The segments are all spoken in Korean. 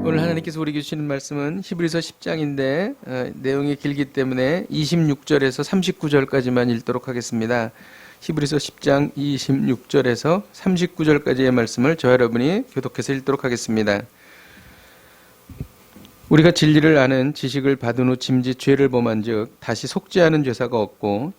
오늘 하나님께서 우리에게 주시는 말씀은 히브리서 10장인데 내용이 길기 때문에 26절에서 39절까지만 읽도록 하겠습니다. 히브리서 10장 26절에서 39절까지의 말씀을 저 여러분이 교독해서 읽도록 하겠습니다. 우리가 진리를 아는 지식을 받은 후 짐짓 죄를 범한즉 다시 속죄하는 죄사가 없고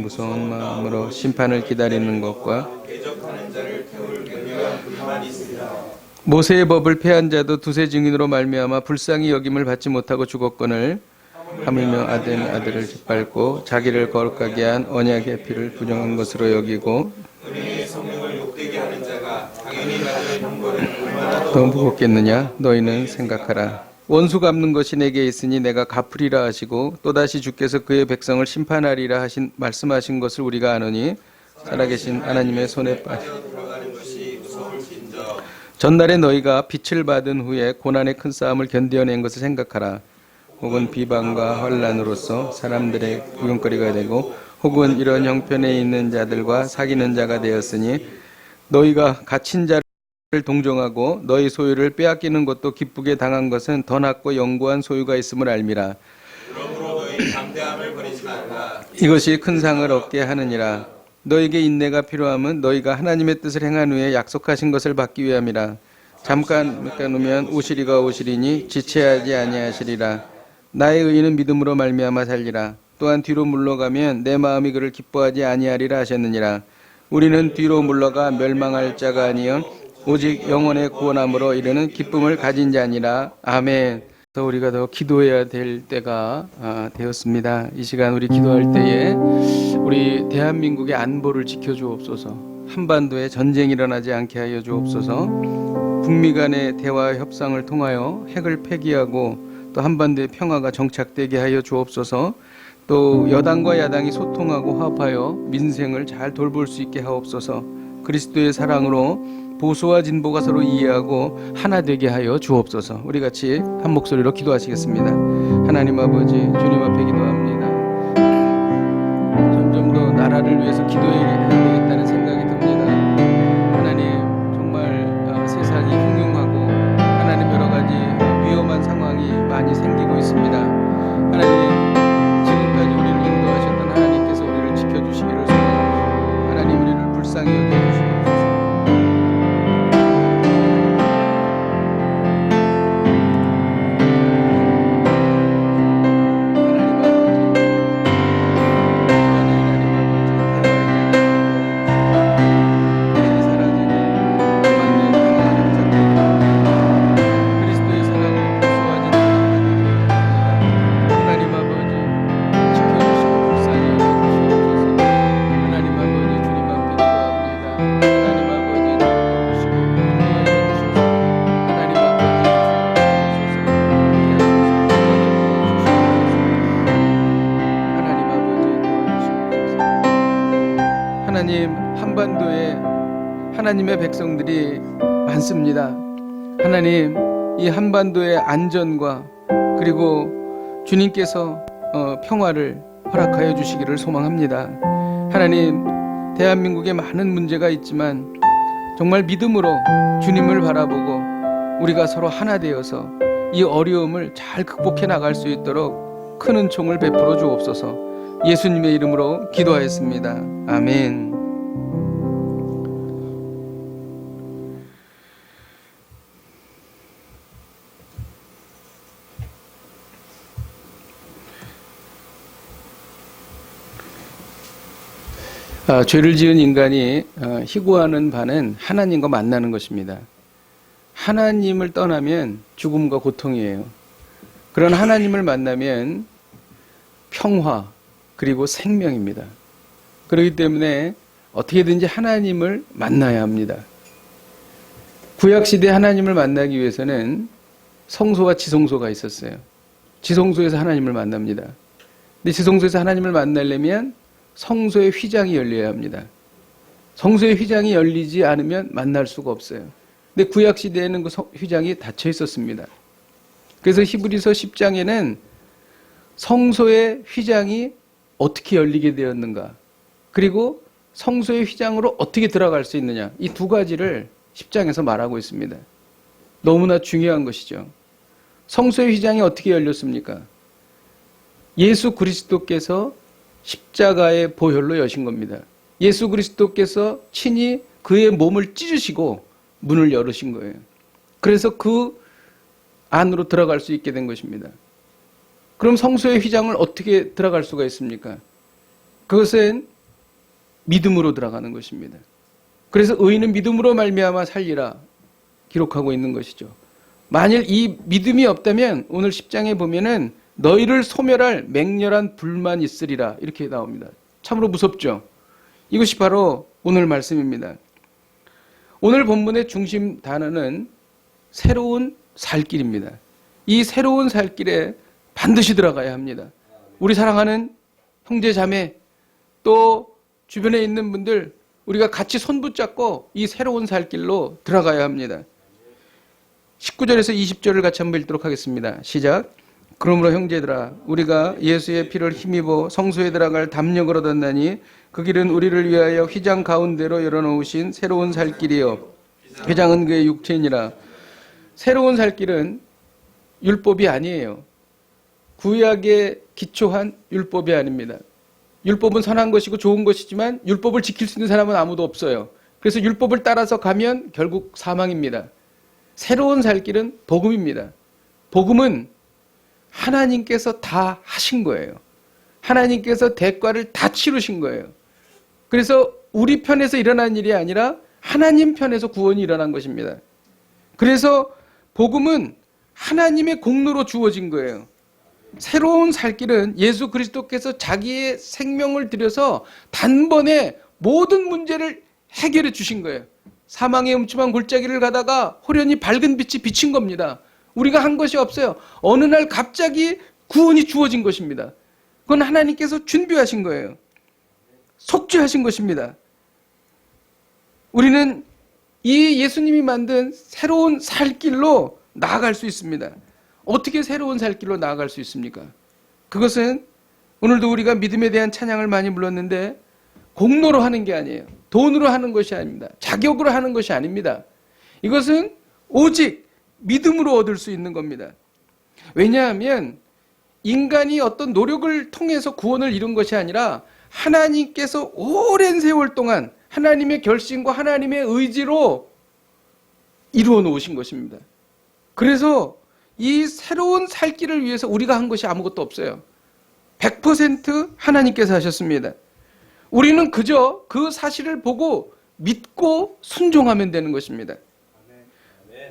무서운 마음으로 심판을 기다리는 것과 대적하는 자를 태울 맹렬한 불만이 있으리라. 모세의 법을 폐한 자도 두세 증인으로 말미암아 불쌍히 여김을 받지 못하고 죽었거늘 하물며 아들을 짓밟고 자기를 거룩하게 한 언약의 피를 부정한 것으로 여기고 은혜의 성령을 욕되게 하는 자가 당연히 받을 형벌을 얼마나 더 무겁겠느냐 너희는 생각하라. 원수 갚는 것이 내게 있으니 내가 갚으리라 하시고 또다시 주께서 그의 백성을 심판하리라 말씀하신 것을 우리가 아노니 살아계신 하나님의 손에 빠져 전날에 너희가 빛을 받은 후에 고난의 큰 싸움을 견뎌낸 것을 생각하라. 혹은 비방과 환난으로서 사람들의 구경거리가 되고 혹은 이런 형편에 있는 자들과 사귀는 자가 되었으니 너희가 갇힌 자를 동정하고 너희 소유를 빼앗기는 것도 기쁘게 당한 것은 더 낫고 영구한 소유가 있음을 알미라. 그러므로 너희 담대함을 버리지 말라. 이것이 큰 상을 얻게 하느니라. 너에게 인내가 필요함은 너희가 하나님의 뜻을 행한 후에 약속하신 것을 받기 위함이라. 잠깐 묶어놓으면 오시리가 오시리니 지체하지 아니하시리라. 나의 의인은 믿음으로 말미암아 살리라. 또한 뒤로 물러가면 내 마음이 그를 기뻐하지 아니하리라 하셨느니라. 우리는 뒤로 물러가 멸망할 자가 아니요 오직 영혼의 구원함으로 이르는 기쁨을 가진 자니라. 아멘. 우리가 더 기도해야 될 때가 되었습니다. 이 시간 우리 기도할 때에 우리 대한민국의 안보를 지켜주옵소서. 한반도에 전쟁이 일어나지 않게 하여 주옵소서. 북미 간의 대화 협상을 통하여 핵을 폐기하고 또 한반도의 평화가 정착되게 하여 주옵소서. 또 여당과 야당이 소통하고 화합하여 민생을 잘 돌볼 수 있게 하옵소서. 그리스도의 사랑으로 보수와 진보가 서로 이해하고 하나 되게 하여 주옵소서. 우리 같이 한 목소리로 기도하시겠습니다. 하나님 아버지, 주님 앞에 기도합니다. 점점 더 나라를 위해서 기도해야 되겠다는 생각이 듭니다. 하나님, 정말 세상이 흉흉하고 하나님 여러 가지 위험한 상황이 많이 생기고 있습니다. 하나님, 지금까지 우리를 인도하셨던 하나님께서 우리를 지켜주시기를 소원합니다. 하나님, 우리를 불쌍히 여겨주시옵소서. 하나님, 한반도에 하나님의 백성들이 많습니다. 하나님, 이 한반도의 안전과 그리고 주님께서 평화를 허락하여 주시기를 소망합니다. 하나님, 대한민국에 많은 문제가 있지만 정말 믿음으로 주님을 바라보고 우리가 서로 하나 되어서 이 어려움을 잘 극복해 나갈 수 있도록 큰 은총을 베풀어 주옵소서. 예수님의 이름으로 기도하였습니다. 아멘. 죄를 지은 인간이 희구하는 바는 하나님과 만나는 것입니다. 하나님을 떠나면 죽음과 고통이에요. 그런 하나님을 만나면 평화 그리고 생명입니다. 그렇기 때문에 어떻게든지 하나님을 만나야 합니다. 구약시대 하나님을 만나기 위해서는 성소와 지성소가 있었어요. 지성소에서 하나님을 만납니다. 근데 지성소에서 하나님을 만나려면 성소의 휘장이 열려야 합니다. 성소의 휘장이 열리지 않으면 만날 수가 없어요. 근데 구약시대에는 그 휘장이 닫혀 있었습니다. 그래서 히브리서 10장에는 성소의 휘장이 어떻게 열리게 되었는가, 그리고 성소의 휘장으로 어떻게 들어갈 수 있느냐, 이 두 가지를 10장에서 말하고 있습니다. 너무나 중요한 것이죠. 성소의 휘장이 어떻게 열렸습니까? 예수 그리스도께서 십자가의 보혈로 여신 겁니다. 예수 그리스도께서 친히 그의 몸을 찢으시고 문을 열으신 거예요. 그래서 그 안으로 들어갈 수 있게 된 것입니다. 그럼 성소의 휘장을 어떻게 들어갈 수가 있습니까? 그것은 믿음으로 들어가는 것입니다. 그래서 의인은 믿음으로 말미암아 살리라 기록하고 있는 것이죠. 만일 이 믿음이 없다면 오늘 10장에 보면은 너희를 소멸할 맹렬한 불만 있으리라 이렇게 나옵니다. 참으로 무섭죠. 이것이 바로 오늘 말씀입니다. 오늘 본문의 중심 단어는 새로운 살 길입니다. 이 새로운 살 길에 반드시 들어가야 합니다. 우리 사랑하는 형제 자매 또 주변에 있는 분들 우리가 같이 손 붙잡고 이 새로운 살 길로 들어가야 합니다. 19절에서 20절을 같이 한번 읽도록 하겠습니다. 시작. 그러므로 형제들아 우리가 예수의 피를 힘입어 성소에 들어갈 담력을 얻었나니 그 길은 우리를 위하여 휘장 가운데로 열어놓으신 새로운 살 길이요 휘장은 그의 육체이니라. 새로운 살 길은 율법이 아니에요. 구약에 기초한 율법이 아닙니다. 율법은 선한 것이고 좋은 것이지만 율법을 지킬 수 있는 사람은 아무도 없어요. 그래서 율법을 따라서 가면 결국 사망입니다. 새로운 살 길은 복음입니다. 복음은 하나님께서 다 하신 거예요. 하나님께서 대가를 다 치르신 거예요. 그래서 우리 편에서 일어난 일이 아니라 하나님 편에서 구원이 일어난 것입니다. 그래서 복음은 하나님의 공로로 주어진 거예요. 새로운 살 길은 예수 그리스도께서 자기의 생명을 들여서 단번에 모든 문제를 해결해 주신 거예요. 사망의 음침한 골짜기를 가다가 호련히 밝은 빛이 비친 겁니다. 우리가 한 것이 없어요. 어느 날 갑자기 구원이 주어진 것입니다. 그건 하나님께서 준비하신 거예요. 속죄하신 것입니다. 우리는 이 예수님이 만든 새로운 살 길로 나아갈 수 있습니다. 어떻게 새로운 살 길로 나아갈 수 있습니까? 그것은 오늘도 우리가 믿음에 대한 찬양을 많이 불렀는데 공로로 하는 게 아니에요. 돈으로 하는 것이 아닙니다. 자격으로 하는 것이 아닙니다. 이것은 오직 믿음으로 얻을 수 있는 겁니다. 왜냐하면 인간이 어떤 노력을 통해서 구원을 이룬 것이 아니라 하나님께서 오랜 세월 동안 하나님의 결심과 하나님의 의지로 이루어 놓으신 것입니다. 그래서 이 새로운 살 길을 위해서 우리가 한 것이 아무것도 없어요. 100% 하나님께서 하셨습니다. 우리는 그저 그 사실을 보고 믿고 순종하면 되는 것입니다.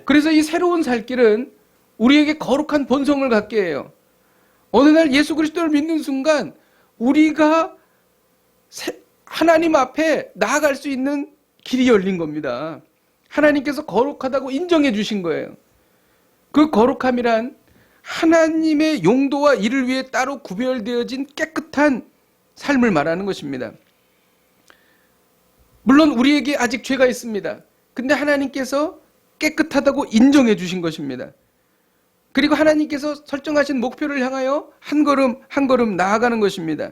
그래서 이 새로운 살 길은 우리에게 거룩한 본성을 갖게 해요. 어느 날 예수 그리스도를 믿는 순간 우리가 하나님 앞에 나아갈 수 있는 길이 열린 겁니다. 하나님께서 거룩하다고 인정해 주신 거예요. 그 거룩함이란 하나님의 용도와 이를 위해 따로 구별되어진 깨끗한 삶을 말하는 것입니다. 물론 우리에게 아직 죄가 있습니다. 근데 하나님께서 깨끗하다고 인정해 주신 것입니다. 그리고 하나님께서 설정하신 목표를 향하여 한 걸음 한 걸음 나아가는 것입니다.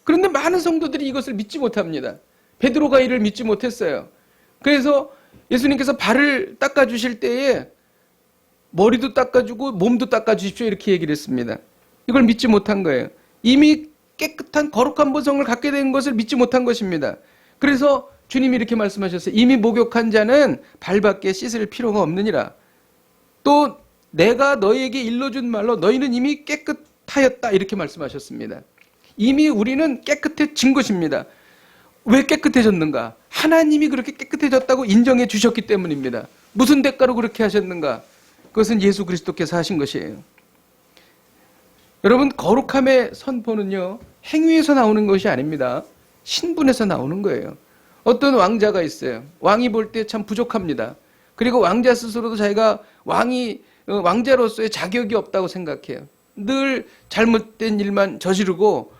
그런데 많은 성도들이 이것을 믿지 못합니다. 베드로가 이를 믿지 못했어요. 그래서 예수님께서 발을 닦아주실 때에 머리도 닦아주고 몸도 닦아주십시오 이렇게 얘기를 했습니다. 이걸 믿지 못한 거예요. 이미 깨끗한 거룩한 본성을 갖게 된 것을 믿지 못한 것입니다. 그래서 주님이 이렇게 말씀하셨어요. 이미 목욕한 자는 발밖에 씻을 필요가 없느니라. 또 내가 너희에게 일러준 말로 너희는 이미 깨끗하였다 이렇게 말씀하셨습니다. 이미 우리는 깨끗해진 것입니다. 왜 깨끗해졌는가? 하나님이 그렇게 깨끗해졌다고 인정해 주셨기 때문입니다. 무슨 대가로 그렇게 하셨는가? 그것은 예수 그리스도께서 하신 것이에요. 여러분, 거룩함의 선포는요, 행위에서 나오는 것이 아닙니다. 신분에서 나오는 거예요. 어떤 왕자가 있어요. 왕이 볼 때 참 부족합니다. 그리고 왕자 스스로도 자기가 왕자로서의 자격이 없다고 생각해요. 늘 잘못된 일만 저지르고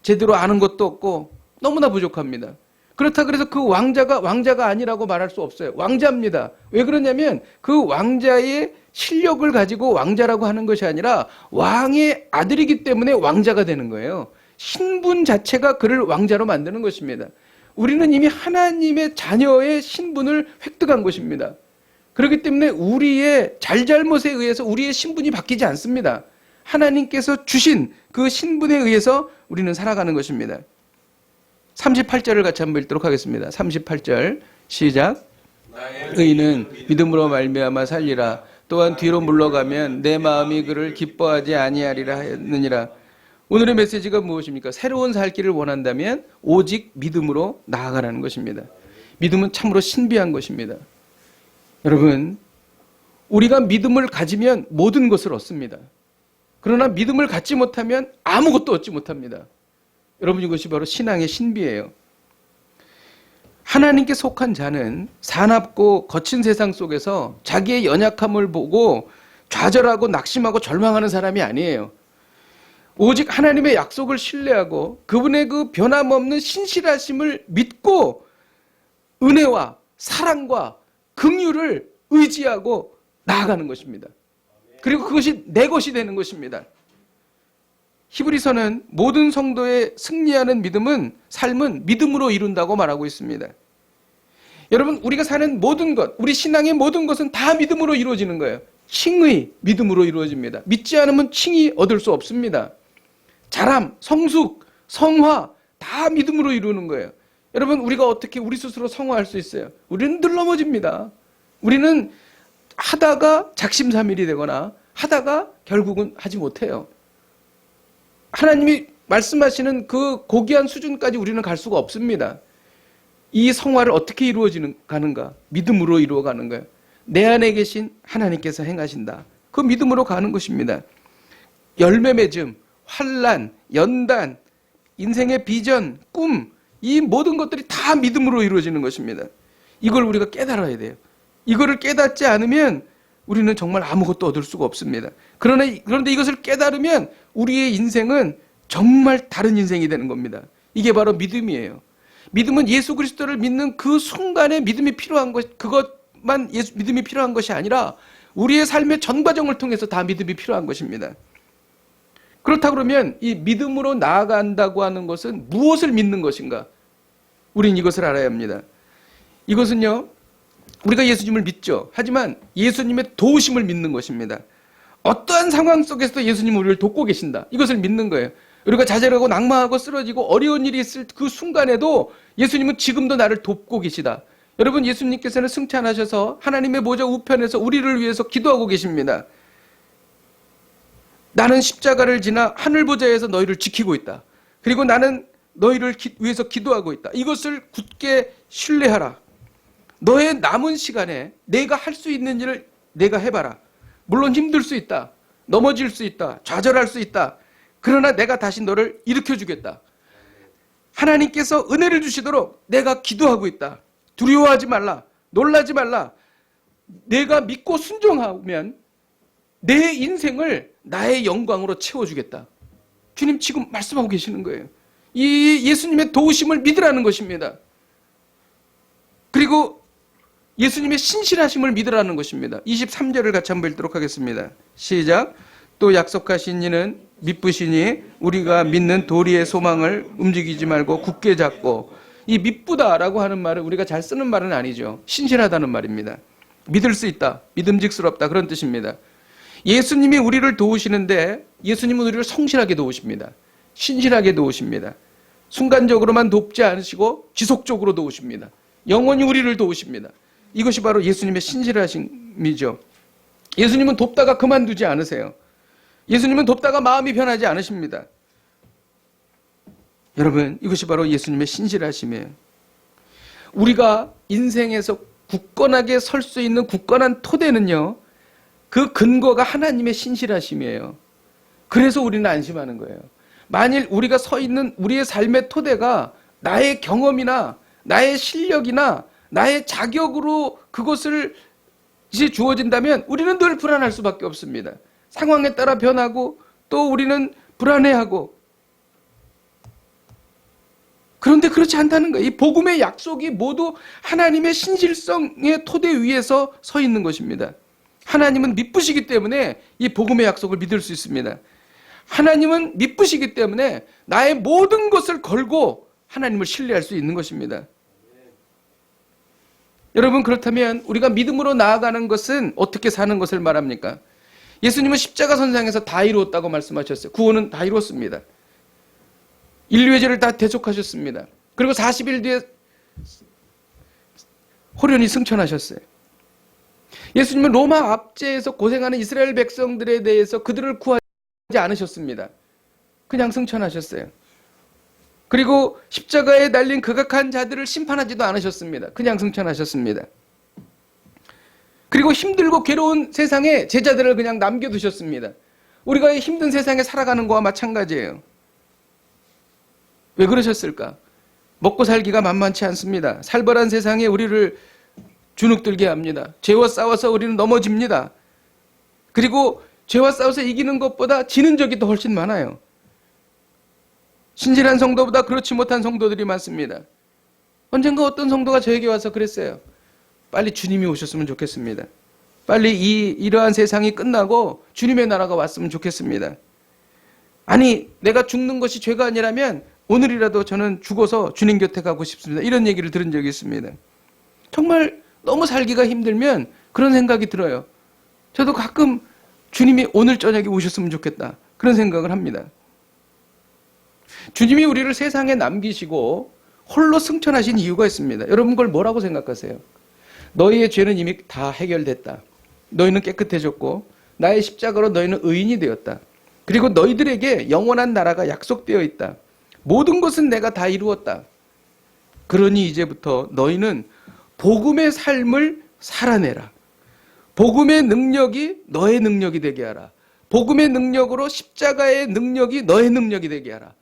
제대로 아는 것도 없고 너무나 부족합니다. 그렇다 그래서 그 왕자가 아니라고 말할 수 없어요. 왕자입니다. 왜 그러냐면 그 왕자의 실력을 가지고 왕자라고 하는 것이 아니라 왕의 아들이기 때문에 왕자가 되는 거예요. 신분 자체가 그를 왕자로 만드는 것입니다. 우리는 이미 하나님의 자녀의 신분을 획득한 것입니다. 그렇기 때문에 우리의 잘잘못에 의해서 우리의 신분이 바뀌지 않습니다. 하나님께서 주신 그 신분에 의해서 우리는 살아가는 것입니다. 38절을 같이 한번 읽도록 하겠습니다. 38절 시작. 의인은 믿음으로 말미암아 살리라. 또한 뒤로 물러가면 내 마음이 그를 기뻐하지 아니하리라 하였느니라. 오늘의 메시지가 무엇입니까? 새로운 살 길을 원한다면 오직 믿음으로 나아가라는 것입니다. 믿음은 참으로 신비한 것입니다. 여러분, 우리가 믿음을 가지면 모든 것을 얻습니다. 그러나 믿음을 갖지 못하면 아무것도 얻지 못합니다. 여러분, 이것이 바로 신앙의 신비예요. 하나님께 속한 자는 사납고 거친 세상 속에서 자기의 연약함을 보고 좌절하고 낙심하고 절망하는 사람이 아니에요. 오직 하나님의 약속을 신뢰하고 그분의 그 변함없는 신실하심을 믿고 은혜와 사랑과 긍휼을 의지하고 나아가는 것입니다. 그리고 그것이 내 것이 되는 것입니다. 히브리서는 모든 성도의 승리하는 삶은 믿음으로 이룬다고 말하고 있습니다. 여러분, 우리가 사는 모든 것, 우리 신앙의 모든 것은 다 믿음으로 이루어지는 거예요. 칭의, 믿음으로 이루어집니다. 믿지 않으면 칭의 얻을 수 없습니다. 자람, 성숙, 성화 다 믿음으로 이루는 거예요. 여러분, 우리가 어떻게 우리 스스로 성화할 수 있어요? 우리는 늘 넘어집니다. 우리는 하다가 작심삼일이 되거나 하다가 결국은 하지 못해요. 하나님이 말씀하시는 그 고귀한 수준까지 우리는 갈 수가 없습니다. 이 성화를 어떻게 가는가? 믿음으로 이루어가는 거예요. 내 안에 계신 하나님께서 행하신다. 그 믿음으로 가는 것입니다. 열매 맺음, 환난, 연단, 인생의 비전, 꿈, 이 모든 것들이 다 믿음으로 이루어지는 것입니다. 이걸 우리가 깨달아야 돼요. 이거를 깨닫지 않으면 우리는 정말 아무것도 얻을 수가 없습니다. 그런데 이것을 깨달으면 우리의 인생은 정말 다른 인생이 되는 겁니다. 이게 바로 믿음이에요. 믿음은 예수 그리스도를 믿는 그 순간에 믿음이 필요한 것, 그것만 믿음이 필요한 것이 아니라 우리의 삶의 전 과정을 통해서 다 믿음이 필요한 것입니다. 그렇다 그러면 이 믿음으로 나아간다고 하는 것은 무엇을 믿는 것인가? 우린 이것을 알아야 합니다. 이것은요, 우리가 예수님을 믿죠. 하지만 예수님의 도우심을 믿는 것입니다. 어떠한 상황 속에서도 예수님은 우리를 돕고 계신다. 이것을 믿는 거예요. 우리가 좌절하고 낙망하고 쓰러지고 어려운 일이 있을 그 순간에도 예수님은 지금도 나를 돕고 계시다. 여러분, 예수님께서는 승천하셔서 하나님의 보좌 우편에서 우리를 위해서 기도하고 계십니다. 나는 십자가를 지나 하늘 보좌에서 너희를 지키고 있다. 그리고 나는 너희를 위해서 기도하고 있다. 이것을 굳게 신뢰하라. 너의 남은 시간에 내가 할 수 있는 일을 내가 해봐라. 물론 힘들 수 있다. 넘어질 수 있다. 좌절할 수 있다. 그러나 내가 다시 너를 일으켜주겠다. 하나님께서 은혜를 주시도록 내가 기도하고 있다. 두려워하지 말라. 놀라지 말라. 내가 믿고 순종하면 내 인생을 나의 영광으로 채워주겠다. 주님 지금 말씀하고 계시는 거예요. 이 예수님의 도우심을 믿으라는 것입니다. 그리고 예수님의 신실하심을 믿으라는 것입니다. 23절을 같이 한번 읽도록 하겠습니다. 시작. 또 약속하신 이는 믿으시니 우리가 믿는 도리의 소망을 움직이지 말고 굳게 잡고, 이 믿부다라고 하는 말은 우리가 잘 쓰는 말은 아니죠. 신실하다는 말입니다. 믿을 수 있다, 믿음직스럽다, 그런 뜻입니다. 예수님이 우리를 도우시는데 예수님은 우리를 성실하게 도우십니다. 신실하게 도우십니다. 순간적으로만 돕지 않으시고 지속적으로 도우십니다. 영원히 우리를 도우십니다. 이것이 바로 예수님의 신실하심이죠. 예수님은 돕다가 그만두지 않으세요. 예수님은 돕다가 마음이 변하지 않으십니다. 여러분, 이것이 바로 예수님의 신실하심이에요. 우리가 인생에서 굳건하게 설 수 있는 굳건한 토대는요, 그 근거가 하나님의 신실하심이에요. 그래서 우리는 안심하는 거예요. 만일 우리가 서 있는 우리의 삶의 토대가 나의 경험이나 나의 실력이나 나의 자격으로 그것을 이제 주어진다면 우리는 늘 불안할 수밖에 없습니다. 상황에 따라 변하고 또 우리는 불안해하고. 그런데 그렇지 않다는 거예요. 이 복음의 약속이 모두 하나님의 신실성의 토대 위에서 서 있는 것입니다. 하나님은 믿으시기 때문에 이 복음의 약속을 믿을 수 있습니다. 하나님은 믿으시기 때문에 나의 모든 것을 걸고 하나님을 신뢰할 수 있는 것입니다. 여러분, 그렇다면 우리가 믿음으로 나아가는 것은 어떻게 사는 것을 말합니까? 예수님은 십자가 선상에서 다 이루었다고 말씀하셨어요. 구원은 다 이루었습니다. 인류의 죄를 다 대속하셨습니다. 그리고 40일 뒤에 호련히 승천하셨어요. 예수님은 로마 압제에서 고생하는 이스라엘 백성들에 대해서 그들을 구하지 않으셨습니다. 그냥 승천하셨어요. 그리고 십자가에 달린 극악한 자들을 심판하지도 않으셨습니다. 그냥 승천하셨습니다. 그리고 힘들고 괴로운 세상에 제자들을 그냥 남겨두셨습니다. 우리가 힘든 세상에 살아가는 거와 마찬가지예요. 왜 그러셨을까? 먹고 살기가 만만치 않습니다. 살벌한 세상에 우리를 주눅들게 합니다. 죄와 싸워서 우리는 넘어집니다. 그리고 죄와 싸워서 이기는 것보다 지는 적이 더 훨씬 많아요. 신실한 성도보다 그렇지 못한 성도들이 많습니다. 언젠가 어떤 성도가 저에게 와서 그랬어요. 빨리 주님이 오셨으면 좋겠습니다. 빨리 이러한 세상이 끝나고 주님의 나라가 왔으면 좋겠습니다. 아니, 내가 죽는 것이 죄가 아니라면 오늘이라도 저는 죽어서 주님 곁에 가고 싶습니다. 이런 얘기를 들은 적이 있습니다. 정말 너무 살기가 힘들면 그런 생각이 들어요. 저도 가끔 주님이 오늘 저녁에 오셨으면 좋겠다. 그런 생각을 합니다. 주님이 우리를 세상에 남기시고 홀로 승천하신 이유가 있습니다. 여러분, 그걸 뭐라고 생각하세요? 너희의 죄는 이미 다 해결됐다. 너희는 깨끗해졌고 나의 십자가로 너희는 의인이 되었다. 그리고 너희들에게 영원한 나라가 약속되어 있다. 모든 것은 내가 다 이루었다. 그러니 이제부터 너희는 복음의 삶을 살아내라. 복음의 능력이 너의 능력이 되게 하라. 복음의 능력으로 십자가의 능력이 너의 능력이 되게 하라.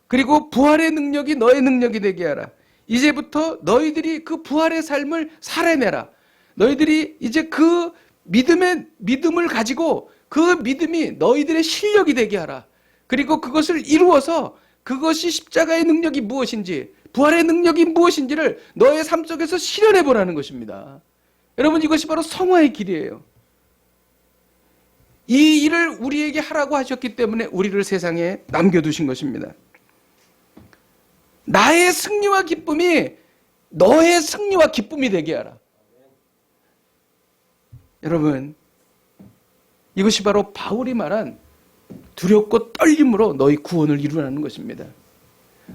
그리고 부활의 능력이 너의 능력이 되게 하라. 이제부터 너희들이 그 부활의 삶을 살아내라. 너희들이 이제 그 믿음을 가지고 그 믿음이 너희들의 실력이 되게 하라. 그리고 그것을 이루어서 그것이 십자가의 능력이 무엇인지, 부활의 능력이 무엇인지를 너의 삶 속에서 실현해 보라는 것입니다. 여러분, 이것이 바로 성화의 길이에요. 이 일을 우리에게 하라고 하셨기 때문에 우리를 세상에 남겨두신 것입니다. 나의 승리와 기쁨이 너의 승리와 기쁨이 되게 하라. 여러분, 이것이 바로 바울이 말한 두렵고 떨림으로 너희 구원을 이루라는 것입니다.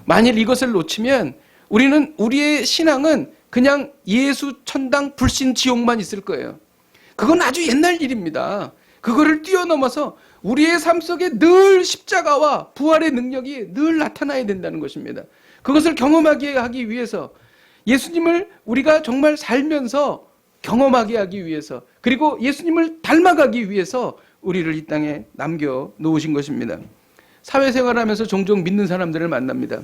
만일 이것을 놓치면 우리의 신앙은 그냥 예수 천당 불신 지옥만 있을 거예요. 그건 아주 옛날 일입니다. 그거를 뛰어넘어서 우리의 삶 속에 늘 십자가와 부활의 능력이 늘 나타나야 된다는 것입니다. 그것을 경험하게 하기 위해서 예수님을 우리가 정말 살면서 경험하게 하기 위해서, 그리고 예수님을 닮아가기 위해서 우리를 이 땅에 남겨놓으신 것입니다. 사회생활하면서 종종 믿는 사람들을 만납니다.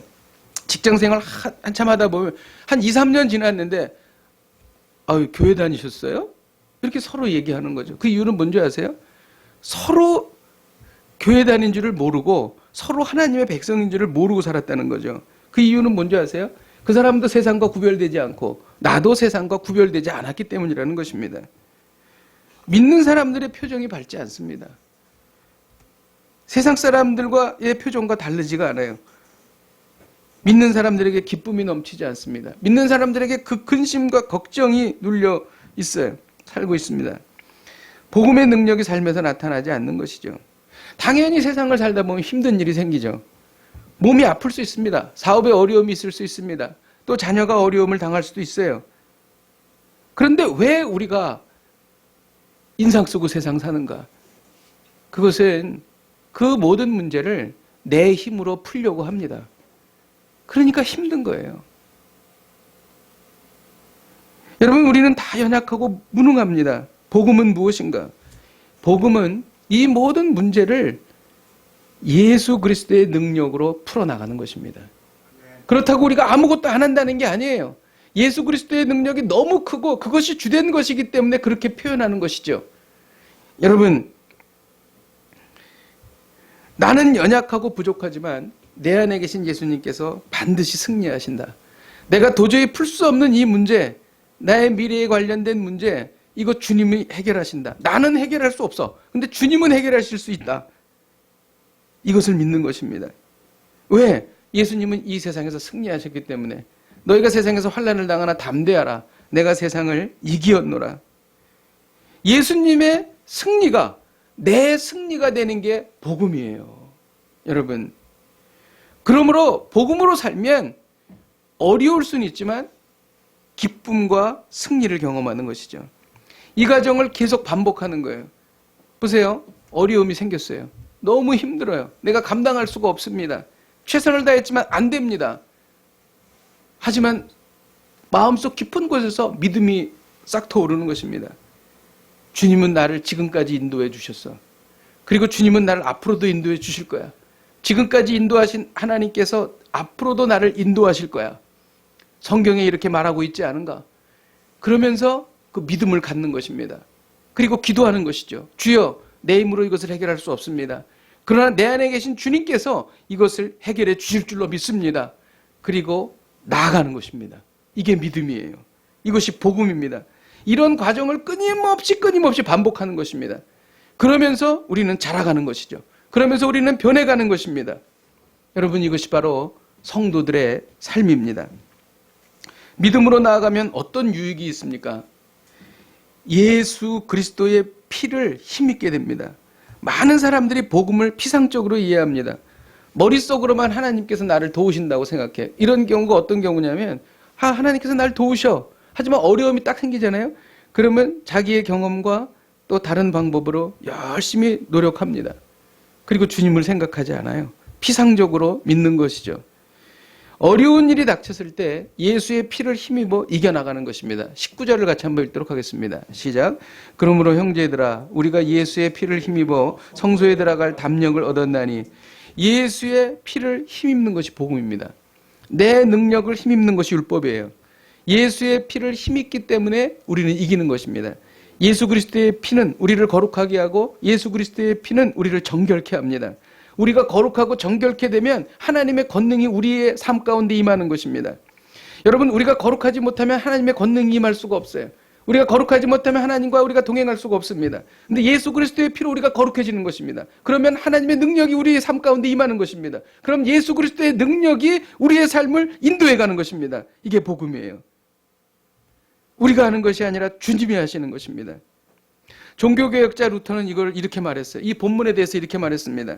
직장생활 한참 하다 보면 한 2, 3년 지났는데 교회 다니셨어요? 이렇게 서로 얘기하는 거죠. 그 이유는 뭔지 아세요? 서로 교회 다닌 줄을 모르고 서로 하나님의 백성인 줄을 모르고 살았다는 거죠. 그 이유는 뭔지 아세요? 그 사람도 세상과 구별되지 않고 나도 세상과 구별되지 않았기 때문이라는 것입니다. 믿는 사람들의 표정이 밝지 않습니다. 세상 사람들과의 표정과 다르지가 않아요. 믿는 사람들에게 기쁨이 넘치지 않습니다. 믿는 사람들에게 그 근심과 걱정이 눌려 있어요. 살고 있습니다. 복음의 능력이 삶에서 나타나지 않는 것이죠. 당연히 세상을 살다 보면 힘든 일이 생기죠. 몸이 아플 수 있습니다. 사업에 어려움이 있을 수 있습니다. 또 자녀가 어려움을 당할 수도 있어요. 그런데 왜 우리가 인상 쓰고 세상 사는가? 그것은 그 모든 문제를 내 힘으로 풀려고 합니다. 그러니까 힘든 거예요. 여러분, 우리는 다 연약하고 무능합니다. 복음은 무엇인가? 복음은 이 모든 문제를 예수 그리스도의 능력으로 풀어나가는 것입니다. 그렇다고 우리가 아무것도 안 한다는 게 아니에요. 예수 그리스도의 능력이 너무 크고 그것이 주된 것이기 때문에 그렇게 표현하는 것이죠. 여러분, 나는 연약하고 부족하지만 내 안에 계신 예수님께서 반드시 승리하신다. 내가 도저히 풀 수 없는 이 문제, 나의 미래에 관련된 문제, 이거 주님이 해결하신다. 나는 해결할 수 없어. 근데 주님은 해결하실 수 있다. 이것을 믿는 것입니다. 왜? 예수님은 이 세상에서 승리하셨기 때문에 너희가 세상에서 환난을 당하나 담대하라. 내가 세상을 이기었노라. 예수님의 승리가 내 승리가 되는 게 복음이에요. 여러분, 그러므로 복음으로 살면 어려울 수는 있지만 기쁨과 승리를 경험하는 것이죠. 이 과정을 계속 반복하는 거예요. 보세요. 어려움이 생겼어요. 너무 힘들어요. 내가 감당할 수가 없습니다. 최선을 다했지만 안 됩니다. 하지만 마음속 깊은 곳에서 믿음이 싹 터오르는 것입니다. 주님은 나를 지금까지 인도해 주셨어. 그리고 주님은 나를 앞으로도 인도해 주실 거야. 지금까지 인도하신 하나님께서 앞으로도 나를 인도하실 거야. 성경에 이렇게 말하고 있지 않은가? 그러면서 그 믿음을 갖는 것입니다. 그리고 기도하는 것이죠. 주여, 내 힘으로 이것을 해결할 수 없습니다. 그러나 내 안에 계신 주님께서 이것을 해결해 주실 줄로 믿습니다. 그리고 나아가는 것입니다. 이게 믿음이에요. 이것이 복음입니다. 이런 과정을 끊임없이 반복하는 것입니다. 그러면서 우리는 자라가는 것이죠. 그러면서 우리는 변해가는 것입니다. 여러분, 이것이 바로 성도들의 삶입니다. 믿음으로 나아가면 어떤 유익이 있습니까? 예수 그리스도의 피를 힘있게 됩니다. 많은 사람들이 복음을 피상적으로 이해합니다. 머릿속으로만 하나님께서 나를 도우신다고 생각해. 이런 경우가 어떤 경우냐면, 하나님께서 나를 도우셔. 하지만 어려움이 딱 생기잖아요. 그러면 자기의 경험과 또 다른 방법으로 열심히 노력합니다. 그리고 주님을 생각하지 않아요. 피상적으로 믿는 것이죠. 어려운 일이 닥쳤을 때 예수의 피를 힘입어 이겨나가는 것입니다. 19절을 같이 한번 읽도록 하겠습니다. 시작. 그러므로 형제들아, 우리가 예수의 피를 힘입어 성소에 들어갈 담력을 얻었나니. 예수의 피를 힘입는 것이 복음입니다. 내 능력을 힘입는 것이 율법이에요. 예수의 피를 힘입기 때문에 우리는 이기는 것입니다. 예수 그리스도의 피는 우리를 거룩하게 하고 예수 그리스도의 피는 우리를 정결케 합니다. 우리가 거룩하고 정결케 되면 하나님의 권능이 우리의 삶 가운데 임하는 것입니다. 여러분, 우리가 거룩하지 못하면 하나님의 권능이 임할 수가 없어요. 우리가 거룩하지 못하면 하나님과 우리가 동행할 수가 없습니다. 근데 예수 그리스도의 피로 우리가 거룩해지는 것입니다. 그러면 하나님의 능력이 우리의 삶 가운데 임하는 것입니다. 그럼 예수 그리스도의 능력이 우리의 삶을 인도해 가는 것입니다. 이게 복음이에요. 우리가 하는 것이 아니라 주님이 하시는 것입니다. 종교개혁자 루터는 이걸 이렇게 말했어요. 이 본문에 대해서 이렇게 말했습니다.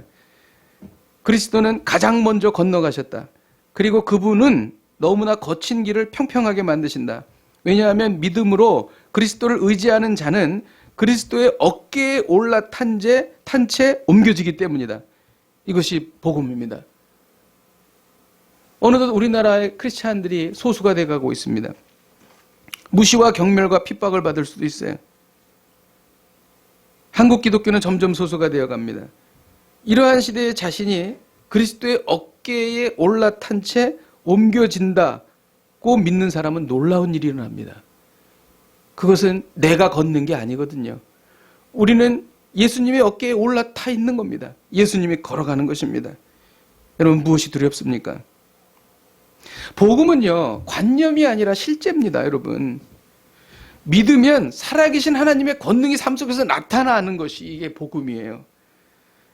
그리스도는 가장 먼저 건너가셨다. 그리고 그분은 너무나 거친 길을 평평하게 만드신다. 왜냐하면 믿음으로 그리스도를 의지하는 자는 그리스도의 어깨에 올라탄 채 옮겨지기 때문이다. 이것이 복음입니다. 어느덧 우리나라의 크리스찬들이 소수가 돼가고 있습니다. 무시와 경멸과 핍박을 받을 수도 있어요. 한국 기독교는 점점 소수가 되어갑니다. 이러한 시대에 자신이 그리스도의 어깨에 올라탄 채 옮겨진다고 믿는 사람은 놀라운 일이 일어납니다. 그것은 내가 걷는 게 아니거든요. 우리는 예수님의 어깨에 올라타 있는 겁니다. 예수님이 걸어가는 것입니다. 여러분, 무엇이 두렵습니까? 복음은요, 관념이 아니라 실제입니다, 여러분. 믿으면 살아계신 하나님의 권능이 삶 속에서 나타나는 것이 이게 복음이에요.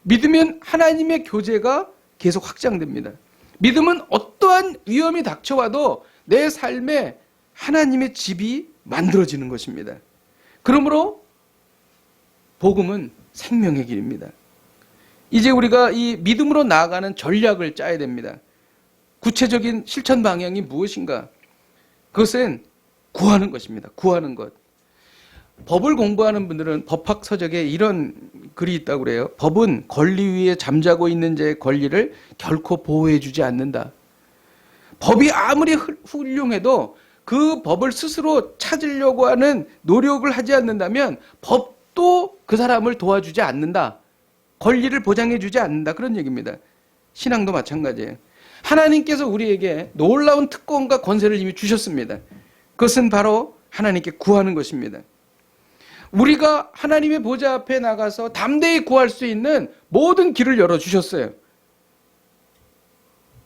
믿으면 하나님의 교제가 계속 확장됩니다. 믿음은 어떠한 위험이 닥쳐와도 내 삶에 하나님의 집이 만들어지는 것입니다. 그러므로 복음은 생명의 길입니다. 이제 우리가 이 믿음으로 나아가는 전략을 짜야 됩니다. 구체적인 실천 방향이 무엇인가? 그것은 구하는 것입니다. 구하는 것. 법을 공부하는 분들은 법학 서적에 이런 글이 있다고 그래요. 법은 권리 위에 잠자고 있는 자의 권리를 결코 보호해 주지 않는다. 법이 아무리 훌륭해도 그 법을 스스로 찾으려고 하는 노력을 하지 않는다면 법도 그 사람을 도와주지 않는다. 권리를 보장해 주지 않는다. 그런 얘기입니다. 신앙도 마찬가지예요. 하나님께서 우리에게 놀라운 특권과 권세를 이미 주셨습니다. 그것은 바로 하나님께 구하는 것입니다. 우리가 하나님의 보좌 앞에 나가서 담대히 구할 수 있는 모든 길을 열어주셨어요.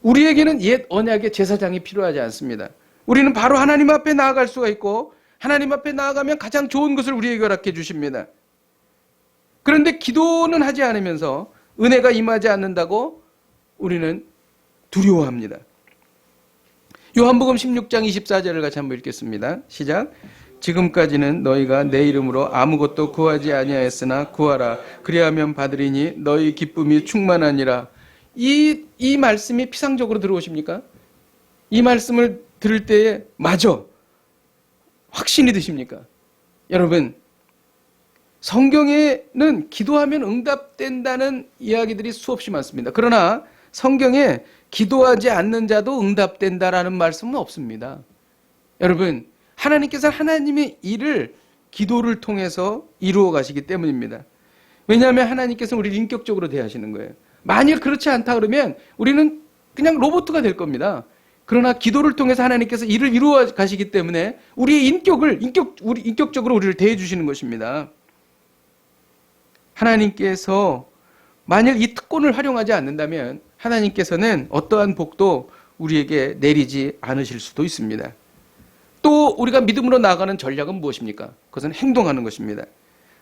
우리에게는 옛 언약의 제사장이 필요하지 않습니다. 우리는 바로 하나님 앞에 나아갈 수가 있고 하나님 앞에 나아가면 가장 좋은 것을 우리에게 허락해 주십니다. 그런데 기도는 하지 않으면서 은혜가 임하지 않는다고 우리는 두려워합니다. 요한복음 16장 24절을 같이 한번 읽겠습니다. 시작. 지금까지는 너희가 내 이름으로 아무것도 구하지 아니하였으나 구하라 그리하면 받으리니 너희 기쁨이 충만하니라. 이 말씀이 피상적으로 들어오십니까? 이 말씀을 들을 때에 맞아 확신이 드십니까? 여러분, 성경에는 기도하면 응답된다는 이야기들이 수없이 많습니다. 그러나 성경에 기도하지 않는 자도 응답된다라는 말씀은 없습니다. 여러분, 하나님께서 하나님의 일을 기도를 통해서 이루어 가시기 때문입니다. 왜냐하면 하나님께서 우리를 인격적으로 대하시는 거예요. 만일 그렇지 않다 그러면 우리는 그냥 로봇가 될 겁니다. 그러나 기도를 통해서 하나님께서 일을 이루어 가시기 때문에 우리의 인격적으로 우리를 대해 주시는 것입니다. 하나님께서 만일 이 특권을 활용하지 않는다면 하나님께서는 어떠한 복도 우리에게 내리지 않으실 수도 있습니다. 또 우리가 믿음으로 나아가는 전략은 무엇입니까? 그것은 행동하는 것입니다.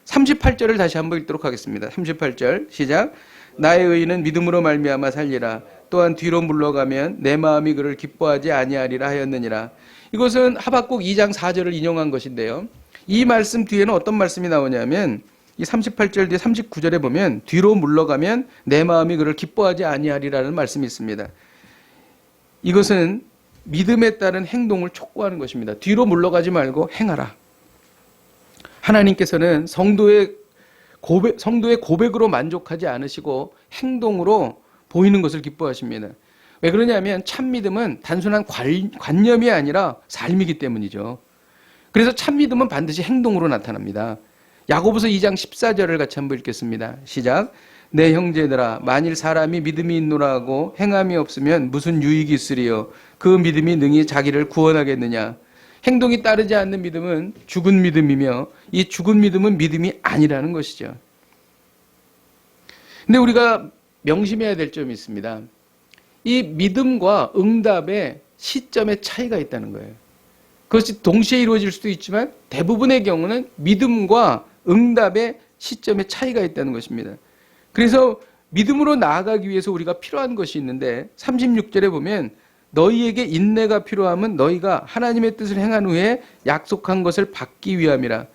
38절을 다시 한번 읽도록 하겠습니다. 38절 시작. 나의 의인은 믿음으로 말미암아 살리라. 또한 뒤로 물러가면 내 마음이 그를 기뻐하지 아니하리라 하였느니라. 이것은 하박국 2장 4절을 인용한 것인데요. 이 말씀 뒤에는 어떤 말씀이 나오냐면 이 38절 뒤에 39절에 보면 뒤로 물러가면 내 마음이 그를 기뻐하지 아니하리라는 말씀이 있습니다. 이것은 믿음에 따른 행동을 촉구하는 것입니다. 뒤로 물러가지 말고 행하라. 하나님께서는 성도의 고백으로 만족하지 않으시고 행동으로 보이는 것을 기뻐하십니다. 왜 그러냐면 참 믿음은 단순한 관념이 아니라 삶이기 때문이죠. 그래서 참 믿음은 반드시 행동으로 나타납니다. 야고보서 2장 14절을 같이 한번 읽겠습니다. 시작. 내 형제들아 만일 사람이 믿음이 있노라 하고 행함이 없으면 무슨 유익이 있으리요. 그 믿음이 능히 자기를 구원하겠느냐. 행동이 따르지 않는 믿음은 죽은 믿음이며 이 죽은 믿음은 믿음이 아니라는 것이죠. 근데 우리가 명심해야 될 점이 있습니다. 이 믿음과 응답의 시점의 차이가 있다는 거예요. 그것이 동시에 이루어질 수도 있지만 대부분의 경우는 믿음과 응답의 시점의 차이가 있다는 것입니다. 그래서 믿음으로 나아가기 위해서 우리가 필요한 것이 있는데 36절에 보면 너희에게 인내가 필요함은 너희가 하나님의 뜻을 행한 후에 약속한 것을 받기 위함이라.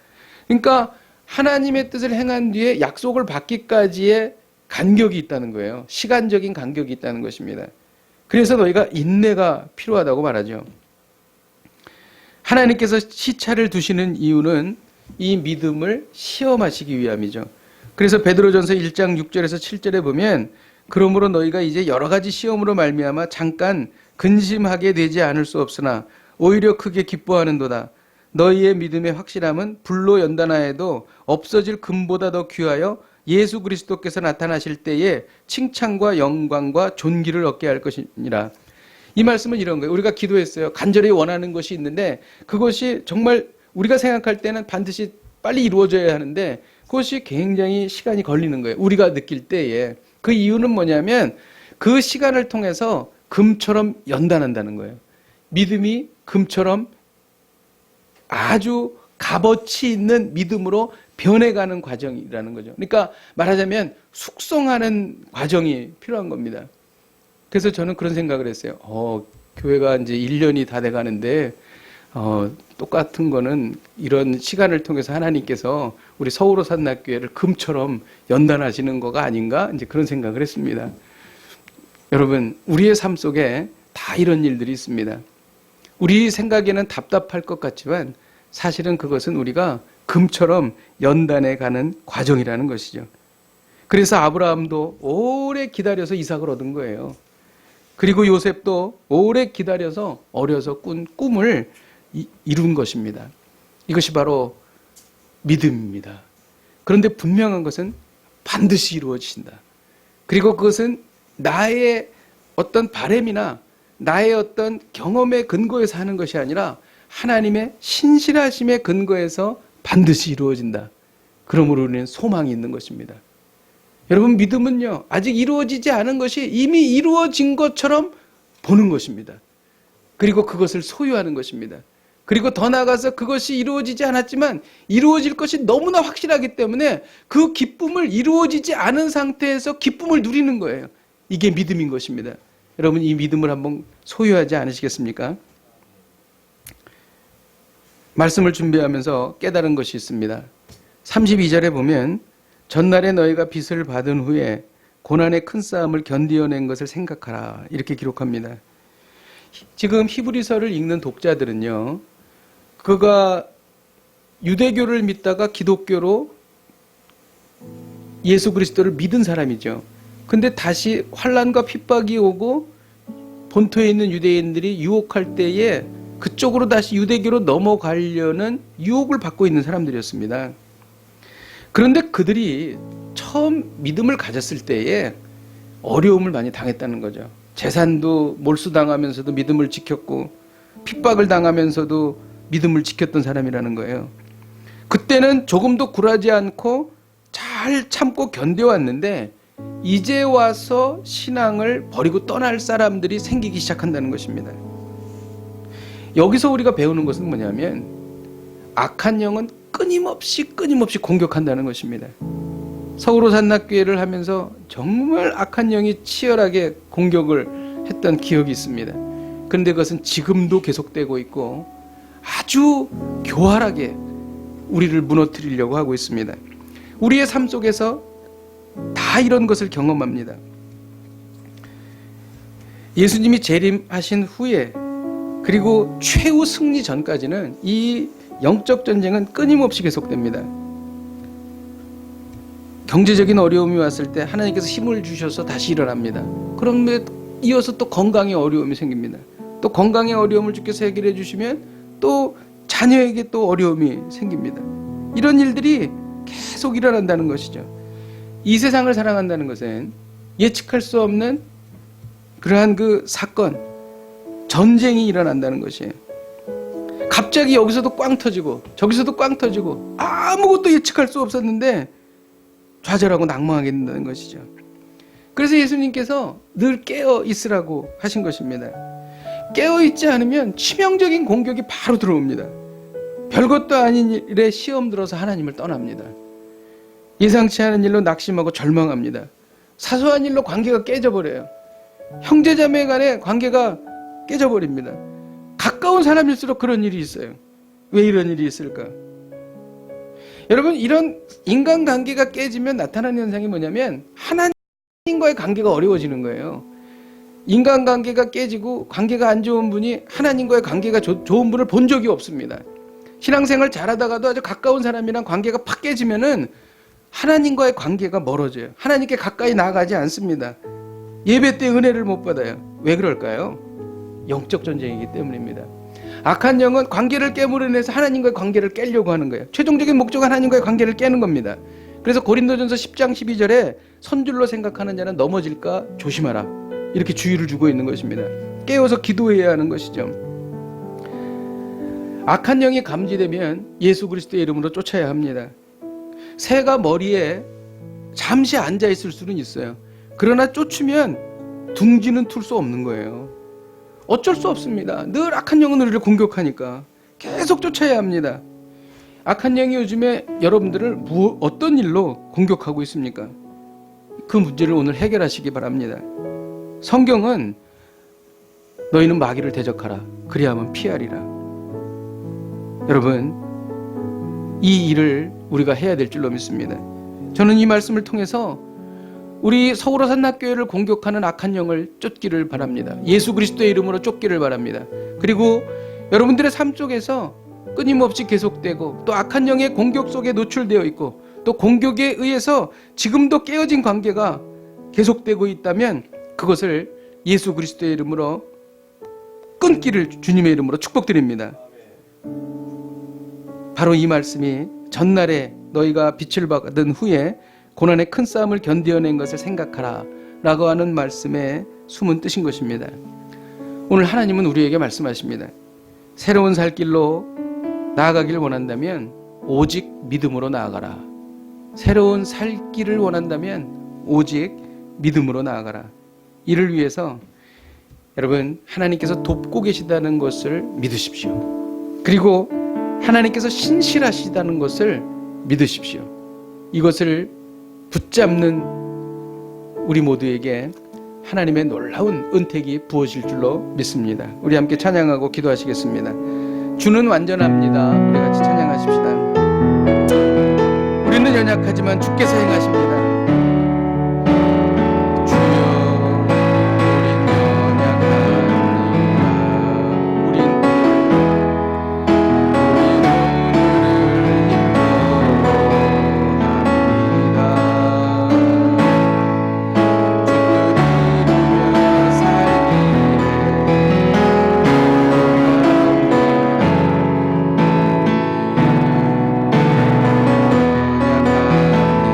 그러니까 하나님의 뜻을 행한 뒤에 약속을 받기까지의 간격이 있다는 거예요. 시간적인 간격이 있다는 것입니다. 그래서 너희가 인내가 필요하다고 말하죠. 하나님께서 시차를 두시는 이유는 이 믿음을 시험하시기 위함이죠. 그래서 베드로전서 1장 6절에서 7절에 보면 그러므로 너희가 이제 여러 가지 시험으로 말미암아 잠깐 근심하게 되지 않을 수 없으나 오히려 크게 기뻐하는도다. 너희의 믿음의 확실함은 불로 연단하여도 없어질 금보다 더 귀하여 예수 그리스도께서 나타나실 때에 칭찬과 영광과 존귀를 얻게 할 것이니라. 이 말씀은 이런 거예요. 우리가 기도했어요. 간절히 원하는 것이 있는데 그것이 정말 우리가 생각할 때는 반드시 빨리 이루어져야 하는데 그것이 굉장히 시간이 걸리는 거예요. 우리가 느낄 때에. 그 이유는 뭐냐면 그 시간을 통해서 금처럼 연단한다는 거예요. 믿음이 금처럼 아주 값어치 있는 믿음으로 변해가는 과정이라는 거죠. 그러니까 말하자면 숙성하는 과정이 필요한 겁니다. 그래서 저는 그런 생각을 했어요. 교회가 이제 1년이 다 돼가는데 똑같은 거는 이런 시간을 통해서 하나님께서 우리 서울호 산낙교회를 금처럼 연단하시는 거가 아닌가 이제 그런 생각을 했습니다. 여러분, 우리의 삶 속에 다 이런 일들이 있습니다. 우리 생각에는 답답할 것 같지만 사실은 그것은 우리가 금처럼 연단해 가는 과정이라는 것이죠. 그래서 아브라함도 오래 기다려서 이삭을 얻은 거예요. 그리고 요셉도 오래 기다려서 어려서 꾼 꿈을 이룬 것입니다. 이것이 바로 믿음입니다. 그런데 분명한 것은 반드시 이루어진다. 그리고 그것은 나의 어떤 바람이나 나의 어떤 경험의 근거에서 하는 것이 아니라 하나님의 신실하심의 근거에서 반드시 이루어진다. 그러므로 우리는 소망이 있는 것입니다. 여러분, 믿음은요, 아직 이루어지지 않은 것이 이미 이루어진 것처럼 보는 것입니다. 그리고 그것을 소유하는 것입니다. 그리고 더 나아가서 그것이 이루어지지 않았지만 이루어질 것이 너무나 확실하기 때문에 그 기쁨을 이루어지지 않은 상태에서 기쁨을 누리는 거예요. 이게 믿음인 것입니다. 여러분, 이 믿음을 한번 소유하지 않으시겠습니까? 말씀을 준비하면서 깨달은 것이 있습니다. 32절에 보면 전날에 너희가 빚을 받은 후에 고난의 큰 싸움을 견디어낸 것을 생각하라 이렇게 기록합니다. 지금 히브리서를 읽는 독자들은요, 그가 유대교를 믿다가 기독교로 예수 그리스도를 믿은 사람이죠. 근데 다시 환난과 핍박이 오고 본토에 있는 유대인들이 유혹할 때에 그쪽으로 다시 유대교로 넘어가려는 유혹을 받고 있는 사람들이었습니다. 그런데 그들이 처음 믿음을 가졌을 때에 어려움을 많이 당했다는 거죠. 재산도 몰수당하면서도 믿음을 지켰고 핍박을 당하면서도 믿음을 지켰던 사람이라는 거예요. 그때는 조금도 굴하지 않고 잘 참고 견뎌왔는데 이제 와서 신앙을 버리고 떠날 사람들이 생기기 시작한다는 것입니다. 여기서 우리가 배우는 것은 뭐냐면 악한 영은 끊임없이 공격한다는 것입니다. 서울호 산낙교회를 하면서 정말 악한 영이 치열하게 공격을 했던 기억이 있습니다. 그런데 그것은 지금도 계속되고 있고 아주 교활하게 우리를 무너뜨리려고 하고 있습니다. 우리의 삶 속에서 다 이런 것을 경험합니다. 예수님이 재림하신 후에 그리고 최후 승리 전까지는 이 영적 전쟁은 끊임없이 계속됩니다. 경제적인 어려움이 왔을 때 하나님께서 힘을 주셔서 다시 일어납니다. 그런데 이어서 또 건강의 어려움이 생깁니다. 또 건강의 어려움을 주께서 해결해 주시면 또 자녀에게 또 어려움이 생깁니다. 이런 일들이 계속 일어난다는 것이죠. 이 세상을 살아간다는 것은 예측할 수 없는 그러한 그 사건, 전쟁이 일어난다는 것이에요. 갑자기 여기서도 꽝 터지고 저기서도 꽝 터지고 아무것도 예측할 수 없었는데 좌절하고 낙망하게 된다는 것이죠. 그래서 예수님께서 늘 깨어 있으라고 하신 것입니다. 깨어 있지 않으면 치명적인 공격이 바로 들어옵니다. 별것도 아닌 일에 시험 들어서 하나님을 떠납니다. 예상치 않은 일로 낙심하고 절망합니다. 사소한 일로 관계가 깨져버려요. 형제자매 간의 관계가 깨져버립니다. 가까운 사람일수록 그런 일이 있어요. 왜 이런 일이 있을까? 여러분, 이런 인간관계가 깨지면 나타나는 현상이 뭐냐면 하나님과의 관계가 어려워지는 거예요. 인간관계가 깨지고 관계가 안 좋은 분이 하나님과의 관계가 좋은 분을 본 적이 없습니다. 신앙생활 잘하다가도 아주 가까운 사람이랑 관계가 팍 깨지면은 하나님과의 관계가 멀어져요. 하나님께 가까이 나아가지 않습니다. 예배 때 은혜를 못 받아요. 왜 그럴까요? 영적 전쟁이기 때문입니다. 악한 영은 관계를 깨물어내서 하나님과의 관계를 깨려고 하는 거예요. 최종적인 목적은 하나님과의 관계를 깨는 겁니다. 그래서 고린도전서 10장 12절에 선줄로 생각하는 자는 넘어질까 조심하라 이렇게 주의를 주고 있는 것입니다. 깨워서 기도해야 하는 것이죠. 악한 영이 감지되면 예수 그리스도의 이름으로 쫓아야 합니다. 새가 머리에 잠시 앉아 있을 수는 있어요. 그러나 쫓으면 둥지는 틀 수 없는 거예요. 어쩔 수 없습니다. 늘 악한 영은 우리를 공격하니까 계속 쫓아야 합니다. 악한 영이 요즘에 여러분들을 어떤 일로 공격하고 있습니까? 그 문제를 오늘 해결하시기 바랍니다. 성경은 너희는 마귀를 대적하라 그리하면 피하리라. 여러분, 이 일을 우리가 해야 될 줄로 믿습니다. 저는 이 말씀을 통해서 우리 서울호 산낙교회를 공격하는 악한 영을 쫓기를 바랍니다. 예수 그리스도의 이름으로 쫓기를 바랍니다. 그리고 여러분들의 삶 속에서 끊임없이 계속되고 또 악한 영의 공격 속에 노출되어 있고 또 공격에 의해서 지금도 깨어진 관계가 계속되고 있다면 그것을 예수 그리스도의 이름으로 끊기를 주님의 이름으로 축복드립니다. 바로 이 말씀이 전날에 너희가 빛을 받은 후에 고난의 큰 싸움을 견디어낸 것을 생각하라 라고 하는 말씀의 숨은 뜻인 것입니다. 오늘 하나님은 우리에게 말씀하십니다. 새로운 살 길로 나아가기를 원한다면 오직 믿음으로 나아가라. 새로운 살 길을 원한다면 오직 믿음으로 나아가라. 이를 위해서 여러분, 하나님께서 돕고 계시다는 것을 믿으십시오. 그리고 하나님께서 신실하시다는 것을 믿으십시오. 이것을 붙잡는 우리 모두에게 하나님의 놀라운 은택이 부어질 줄로 믿습니다. 우리 함께 찬양하고 기도하시겠습니다. 주는 완전합니다. 우리는 연약하지만 주께서 행하십니다. 주여, 우린 연약합니다. 우린 오늘을 힘겨워합니다. 주를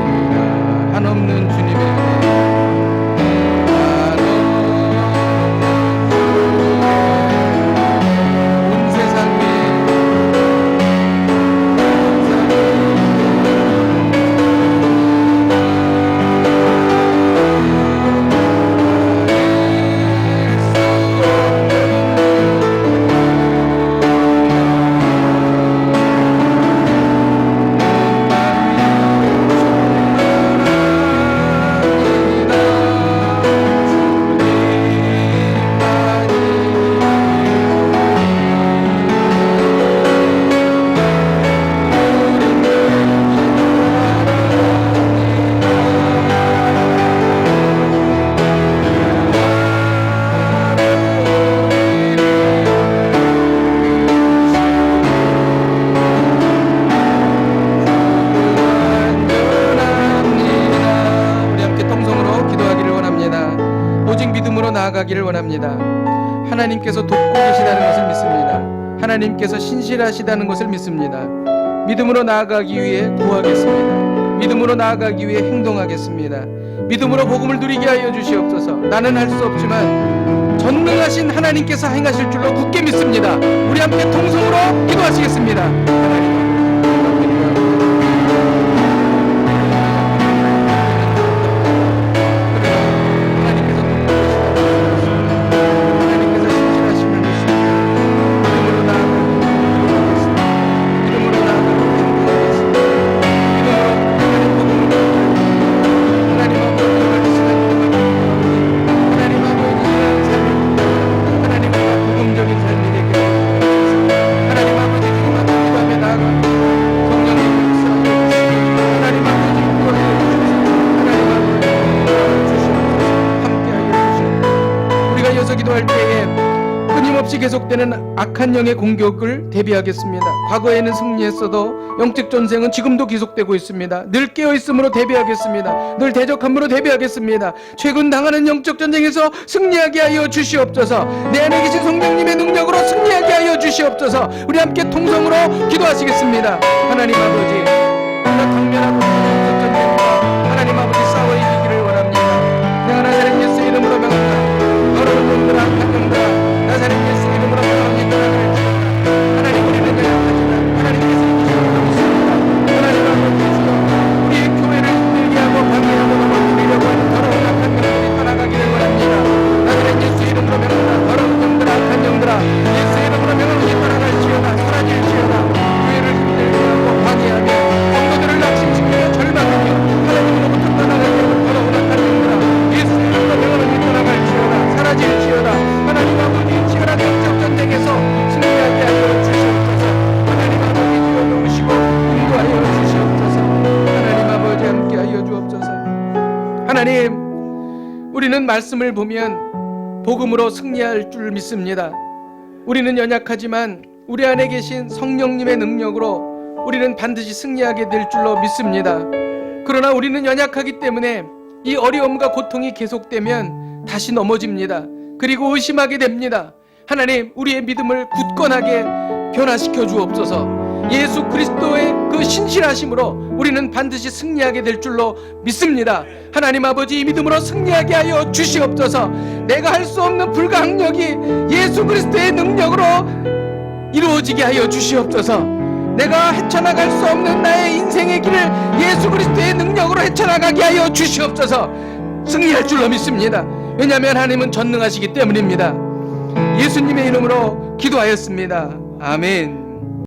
이루며 한없는 주님의 은혜, 온 세상에 나아가기를 원합니다. 하나님께서 돕고 계시다는 것을 믿습니다. 하나님께서 신실하시다는 것을 믿습니다. 믿음으로 나아가기 위해 구하겠습니다. 믿음으로 나아가기 위해 행동하겠습니다. 믿음으로 복음을 누리게 하여 주시옵소서. 나는 할 수 없지만 전능하신 하나님께서 행하실 줄로 굳게 믿습니다. 우리 함께 통성으로 기도하시겠습니다. 하나님 기도할 때에 끊임없이 계속되는 악한 영의 공격을 대비하겠습니다. 과거에는 승리했어도 영적 전쟁은 지금도 계속되고 있습니다. 늘 깨어있음으로 대비하겠습니다. 늘 대적함으로 대비하겠습니다. 최근 당하는 영적 전쟁에서 승리하게 하여 주시옵소서. 내 안에 계신 성령님의 능력으로 승리하게 하여 주시옵소서. 우리 함께 통성으로 기도하시겠습니다. 하나님 아버지, 강렬하고 영적 전쟁과 하나님 아버지 싸워 이기기를 원합니다. 내가 나사렛 예수 이름으로 명합니다. 더러운 놈들아, 악한 놈들아, 나사렛 예수 이름으로 명합니다. 하나님, 우리는 연약하지만 하나님께서 이기시는 있습니다. 하나님 아버지, 우리의 교회를 힘들게 하고 방해하고 넘어뜨리려고 하는 더러운 악한 놈들이 떠나가기를 원합니다. 나사렛 예수 이름으로 명합니다. 더러운 놈들아, 악한 놈들아, 예수 이름으로 명함이 떠나갈지어다, 사라질지어다. 교회를 힘들게 하고 방해하며 성도들을 낙심시키며 절망하며 하나님으로부터 떠나가게 하는 더러운 악한 놈들아, 예수 이름으로 명함이 떠나갈지어다, 사라질지어다. 하나님 아버지, 치열한 영적 전쟁에서 승리하게 하여 주시옵소서. 하나님 아버지, 주여 도우시고 인도하여 주시옵소서. 하나님 아버지, 함께하여 주옵소서. 하나님, 우리는 말씀을 보면 복음으로 승리할 줄 믿습니다. 우리는 연약하지만 우리 안에 계신 성령님의 능력으로 우리는 반드시 승리하게 될 줄로 믿습니다. 그러나 우리는 연약하기 때문에 이 어려움과 고통이 계속되면 다시 넘어집니다. 그리고 의심하게 됩니다. 하나님, 우리의 믿음을 굳건하게 변화시켜 주옵소서. 예수 그리스도의 그 신실하심으로 우리는 반드시 승리하게 될 줄로 믿습니다. 하나님 아버지, 이 믿음으로 승리하게 하여 주시옵소서. 내가 할 수 없는 불가항력이 예수 그리스도의 능력으로 이루어지게 하여 주시옵소서. 내가 헤쳐나갈 수 없는 나의 인생의 길을 예수 그리스도의 능력으로 헤쳐나가게 하여 주시옵소서. 승리할 줄로 믿습니다. 왜냐하면 하나님은 전능하시기 때문입니다. 예수님의 이름으로 기도하였습니다. 아멘.